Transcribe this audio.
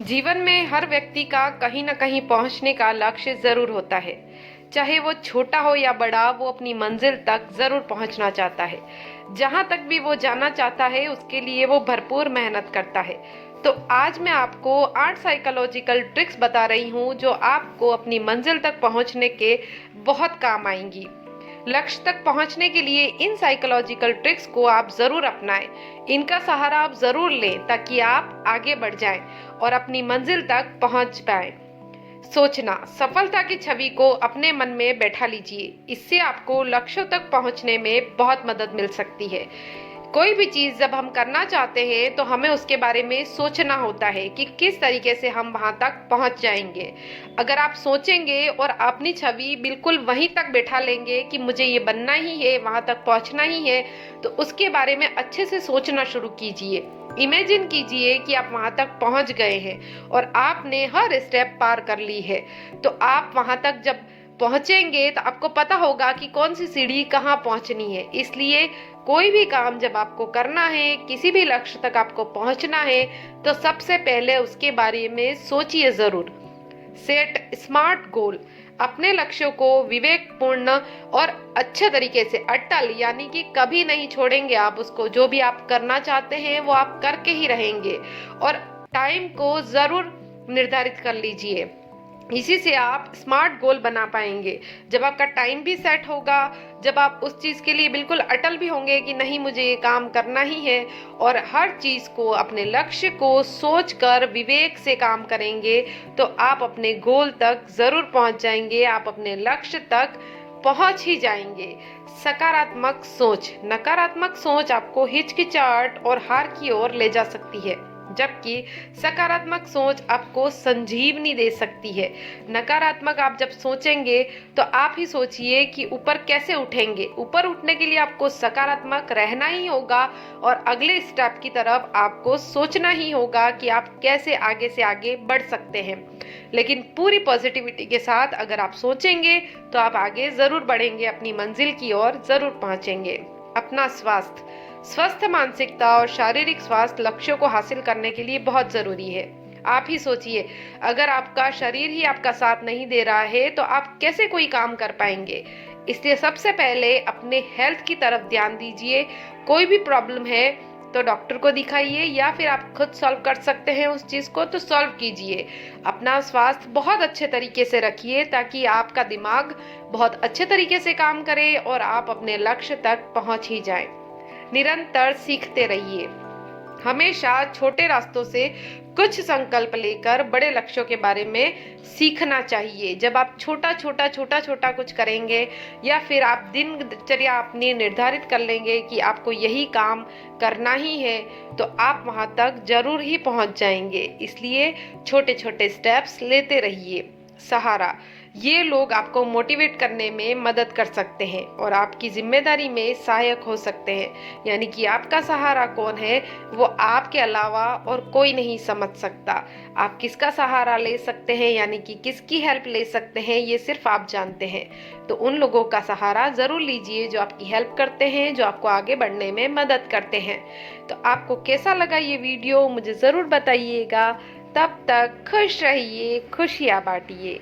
जीवन में हर व्यक्ति का कहीं न कहीं पहुंचने का लक्ष्य ज़रूर होता है। चाहे वो छोटा हो या बड़ा, वो अपनी मंजिल तक ज़रूर पहुंचना चाहता है। जहां तक भी वो जाना चाहता है, उसके लिए वो भरपूर मेहनत करता है। तो आज मैं आपको 8 साइकोलॉजिकल ट्रिक्स बता रही हूं, जो आपको अपनी मंजिल तक पहुंचने के बहुत काम आएंगी। लक्ष्य तक पहुंचने के लिए इन साइकोलॉजिकल ट्रिक्स को आप ज़रूर अपनाएं। इनका सहारा आप ज़रूर लें ताकि आप आगे बढ़ जाएं और अपनी मंजिल तक पहुंच पाएं। सोचना, सफलता की छवि को अपने मन में बैठा लीजिए। इससे आपको लक्ष्यों तक पहुंचने में बहुत मदद मिल सकती है। कोई भी चीज़ जब हम करना चाहते हैं तो हमें उसके बारे में सोचना होता है कि किस तरीके से हम वहां तक पहुंच जाएंगे। अगर आप सोचेंगे और अपनी छवि बिल्कुल वहीं तक बैठा लेंगे कि मुझे ये बनना ही है, वहां तक पहुंचना ही है, तो उसके बारे में अच्छे से सोचना शुरू कीजिए। इमेजिन कीजिए कि आप वहां तक पहुंच गए हैं और आपने हर स्टेप पार कर ली है। तो आप वहां तक जब पहुंचेंगे तो आपको पता होगा कि कौन सी सीढ़ी कहाँ पहुंचनी है। इसलिए कोई भी काम जब आपको करना है, किसी भी लक्ष्य तक आपको पहुंचना है, तो सबसे पहले उसके बारे में सोचिए ज़रूर। सेट स्मार्ट गोल। अपने लक्ष्यों को विवेकपूर्ण और अच्छे तरीके से अटल, यानी कि कभी नहीं छोड़ेंगे आप उसको। जो भी आप करना चाहते हैं वो आप करके ही रहेंगे। और टाइम को ज़रूर निर्धारित कर लीजिए। इसी से आप स्मार्ट गोल बना पाएंगे। जब आपका टाइम भी सेट होगा, जब आप उस चीज़ के लिए बिल्कुल अटल भी होंगे कि नहीं, मुझे ये काम करना ही है, और हर चीज़ को, अपने लक्ष्य को सोचकर विवेक से काम करेंगे, तो आप अपने गोल तक ज़रूर पहुंच जाएंगे। आप अपने लक्ष्य तक पहुंच ही जाएंगे। सकारात्मक सोच। नकारात्मक सोच आपको हिचकिचाहट और हार की ओर ले जा सकती है, जबकि सकारात्मक सोच आपको संजीवनी दे सकती है। नकारात्मक आप जब सोचेंगे तो आप ही सोचिए कि ऊपर कैसे उठेंगे। ऊपर उठने के लिए आपको सकारात्मक रहना ही होगा और अगले स्टेप की तरफ आपको सोचना ही होगा कि आप कैसे आगे से आगे बढ़ सकते हैं। लेकिन पूरी पॉजिटिविटी के साथ अगर आप सोचेंगे तो आप आगे ज़रूर बढ़ेंगे, अपनी मंजिल की ओर ज़रूर पहुंचेंगे। अपना स्वास्थ्य। स्वस्थ मानसिकता और शारीरिक स्वास्थ्य लक्ष्यों को हासिल करने के लिए बहुत जरूरी है। आप ही सोचिए, अगर आपका शरीर ही आपका साथ नहीं दे रहा है तो आप कैसे कोई काम कर पाएंगे। इसलिए सबसे पहले अपने हेल्थ की तरफ ध्यान दीजिए। कोई भी प्रॉब्लम है तो डॉक्टर को दिखाइए, या फिर आप खुद सॉल्व कर सकते हैं उस चीज़ को तो सॉल्व कीजिए। अपना स्वास्थ्य बहुत अच्छे तरीके से रखिए ताकि आपका दिमाग बहुत अच्छे तरीके से काम करे और आप अपने लक्ष्य तक पहुंच ही जाएं। निरंतर सीखते रहिए। हमेशा छोटे रास्तों से कुछ संकल्प लेकर बड़े लक्ष्यों के बारे में सीखना चाहिए। जब आप छोटा छोटा कुछ करेंगे, या फिर आप दिनचर्या अपनी निर्धारित कर लेंगे कि आपको यही काम करना ही है, तो आप वहां तक जरूर ही पहुंच जाएंगे। इसलिए छोटे छोटे स्टेप्स लेते रहिए। सहारा। ये लोग आपको मोटिवेट करने में मदद कर सकते हैं और आपकी जिम्मेदारी में सहायक हो सकते हैं। यानी कि आपका सहारा कौन है, वो आपके अलावा और कोई नहीं समझ सकता। आप किसका सहारा ले सकते हैं, यानी कि किसकी हेल्प ले सकते हैं, ये सिर्फ आप जानते हैं। तो उन लोगों का सहारा ज़रूर लीजिए जो आपकी हेल्प करते हैं, जो आपको आगे बढ़ने में मदद करते हैं। तो आपको कैसा लगा ये वीडियो, मुझे ज़रूर बताइएगा। तब तक खुश रहिए, खुशियाँ बांटिए।